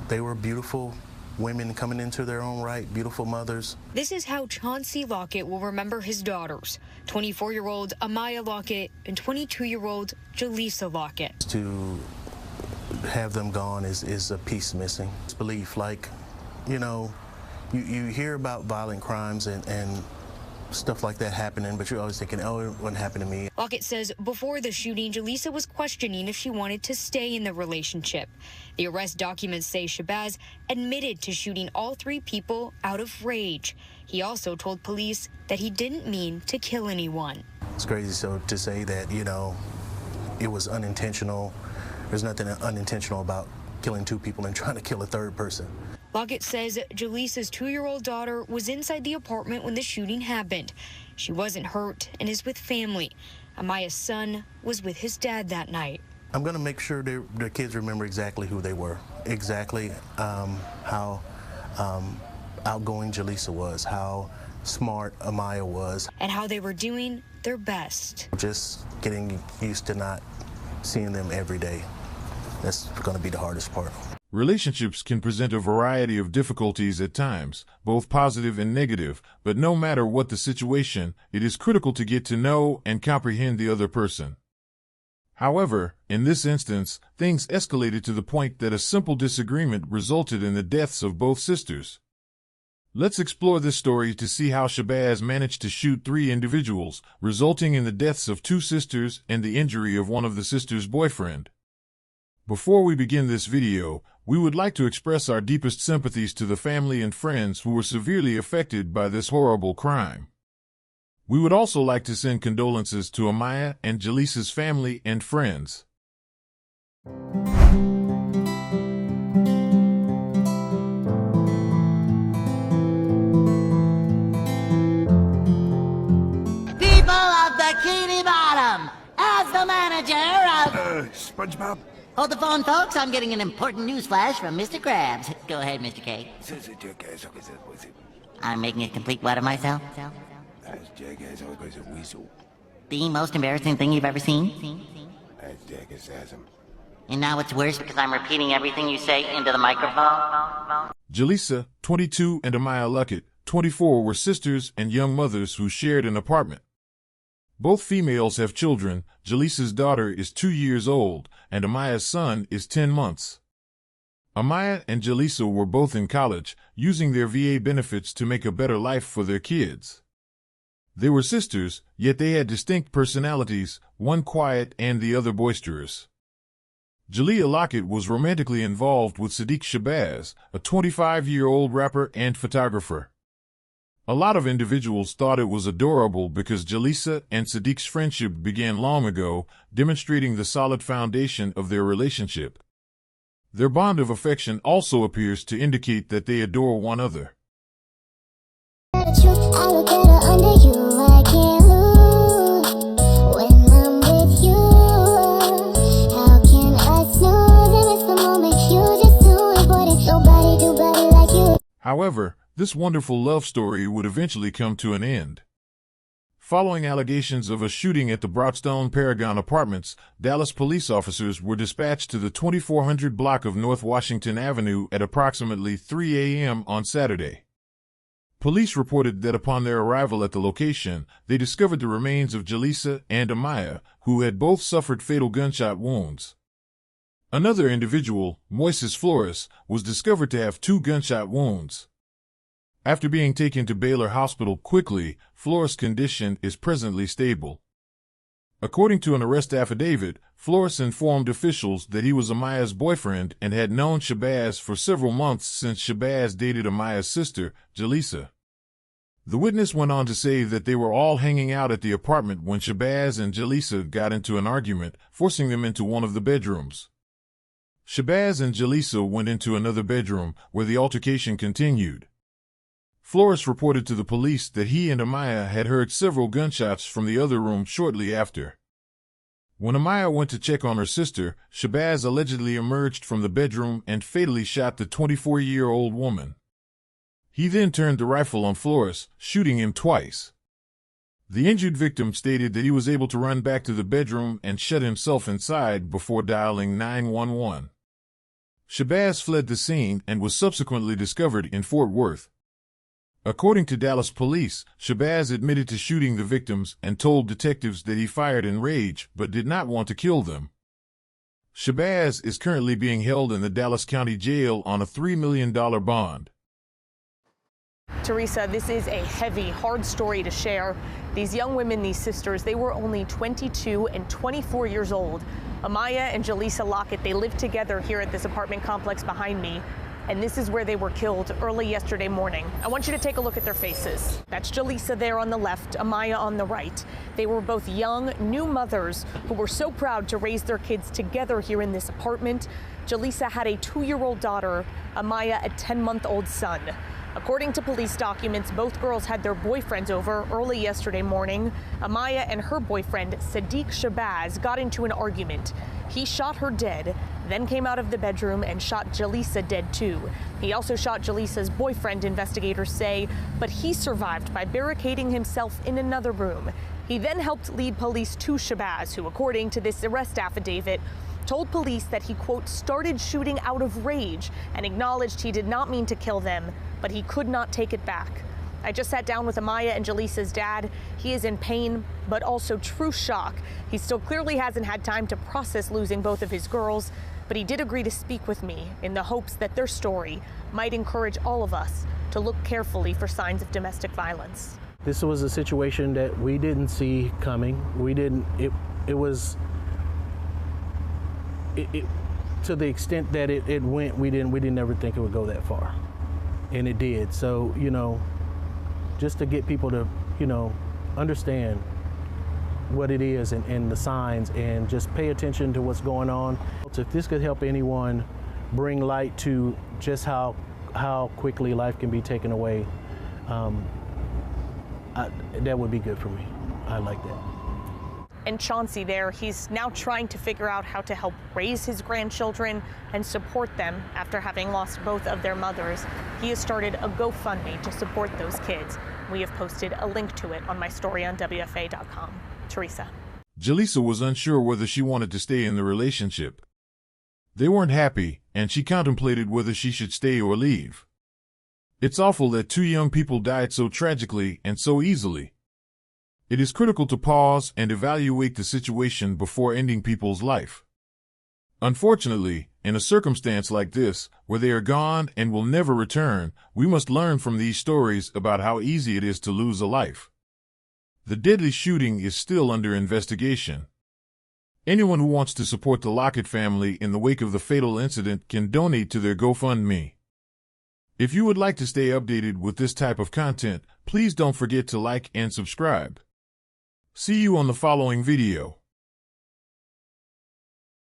They were beautiful women coming into their own right, beautiful mothers. This is how Chauncey Lockett will remember his daughters, 24-year-old Amaya Lockett and 22-year-old Jalisa Lockett. To have them gone is a piece missing. It's belief, like, you know, you hear about violent crimes and stuff like that happening, but you're always thinking, oh, it wouldn't happen to me. Lockett says before the shooting, Jalisa was questioning if she wanted to stay in the relationship. The arrest documents say Shabazz admitted to shooting all three people out of rage. He also told police that he didn't mean to kill anyone. It's crazy so to say that, you know, it was unintentional. There's nothing unintentional about killing two people and trying to kill a third person. Lockett says Jalisa's 2-year-old daughter was inside the apartment when the shooting happened. She wasn't hurt and is with family. Amaya's son was with his dad that night. I'm going to make sure the kids remember exactly who they were, exactly how outgoing Jalisa was, how smart Amaya was. And how they were doing their best. Just getting used to not seeing them every day. That's going to be the hardest part. Relationships can present a variety of difficulties at times, both positive and negative, but no matter what the situation, it is critical to get to know and comprehend the other person. However, in this instance, things escalated to the point that a simple disagreement resulted in the deaths of both sisters. Let's explore this story to see how Shabazz managed to shoot 3 individuals, resulting in the deaths of 2 sisters and the injury of one of the sisters' boyfriend. Before we begin this video, we would like to express our deepest sympathies to the family and friends who were severely affected by this horrible crime. We would also like to send condolences to Amaya and Jalisa's family and friends. People of Bikini Bottom, as the manager of... SpongeBob? Hold the phone, folks. I'm getting an important news flash from Mr. Krabs. Go ahead, Mr. K. I'm making a complete what of myself? The most embarrassing thing you've ever seen? And now it's worse because I'm repeating everything you say into the microphone? Jalisa, 22, and Amaya Lockett, 24, were sisters and young mothers who shared an apartment. Both females have children. Jalisa's daughter is 2 years old, and Amaya's son is 10 months. Amaya and Jalisa were both in college, using their VA benefits to make a better life for their kids. They were sisters, yet they had distinct personalities, one quiet and the other boisterous. Jalisa Lockett was romantically involved with Saadiq Shabazz, a 25-year-old rapper and photographer. A lot of individuals thought it was adorable because Jalisa and Saadiq's friendship began long ago, demonstrating the solid foundation of their relationship. Their bond of affection also appears to indicate that they adore one another. However, this wonderful love story would eventually come to an end. Following allegations of a shooting at the Broadstone Paragon Apartments, Dallas police officers were dispatched to the 2400 block of North Washington Avenue at approximately 3 a.m. on Saturday. Police reported that upon their arrival at the location, they discovered the remains of Jalisa and Amaya, who had both suffered fatal gunshot wounds. Another individual, Moises Flores, was discovered to have 2 gunshot wounds. After being taken to Baylor Hospital quickly, Flores' condition is presently stable. According to an arrest affidavit, Flores informed officials that he was Amaya's boyfriend and had known Shabazz for several months since Shabazz dated Amaya's sister, Jalisa. The witness went on to say that they were all hanging out at the apartment when Shabazz and Jalisa got into an argument, forcing them into one of the bedrooms. Shabazz and Jalisa went into another bedroom, where the altercation continued. Flores reported to the police that he and Amaya had heard several gunshots from the other room shortly after. When Amaya went to check on her sister, Shabazz allegedly emerged from the bedroom and fatally shot the 24-year-old woman. He then turned the rifle on Flores, shooting him twice. The injured victim stated that he was able to run back to the bedroom and shut himself inside before dialing 911. Shabazz fled the scene and was subsequently discovered in Fort Worth. According to Dallas police, Shabazz admitted to shooting the victims and told detectives that he fired in rage but did not want to kill them. Shabazz is currently being held in the Dallas County Jail on a $3 million bond. Teresa, this is a heavy, hard story to share. These young women, these sisters, they were only 22 and 24 years old. Amaya and Jalisa Lockett, they lived together here at this apartment complex behind me. And this is where they were killed early yesterday morning. I want you to take a look at their faces. That's Jalisa there on the left, Amaya on the right. They were both young, new mothers who were so proud to raise their kids together here in this apartment. Jalisa had a 2-year-old daughter, Amaya a 10-month-old son. According to police documents, both girls had their boyfriends over early yesterday morning. Amaya and her boyfriend, Saadiq Shabazz, got into an argument. He shot her dead, then came out of the bedroom and shot Jalisa dead too. He also shot Jalisa's boyfriend, investigators say, but he survived by barricading himself in another room. He then helped lead police to Shabazz, who, according to this arrest affidavit, told police that he, quote, started shooting out of rage and acknowledged he did not mean to kill them, but he could not take it back. I just sat down with Amaya and Jalisa's dad. He is in pain, but also true shock. He still clearly hasn't had time to process losing both of his girls, but he did agree to speak with me in the hopes that their story might encourage all of us to look carefully for signs of domestic violence. This was a situation that we didn't see coming. It was to the extent that it went, we didn't ever think it would go that far. And it did. So, just to get people to, understand what it is and the signs and just pay attention to what's going on. If this could help anyone bring light to just how quickly life can be taken away, that would be good for me. I like that. And Chauncey there, he's now trying to figure out how to help raise his grandchildren and support them after having lost both of their mothers. He has started a GoFundMe to support those kids. We have posted a link to it on my story on WFA.com. Teresa. Jalisa was unsure whether she wanted to stay in the relationship. They weren't happy, and she contemplated whether she should stay or leave. It's awful that 2 young people died so tragically and so easily. It is critical to pause and evaluate the situation before ending people's life. Unfortunately, in a circumstance like this, where they are gone and will never return, we must learn from these stories about how easy it is to lose a life. The deadly shooting is still under investigation. Anyone who wants to support the Lockett family in the wake of the fatal incident can donate to their GoFundMe. If you would like to stay updated with this type of content, please don't forget to like and subscribe. See you on the following video.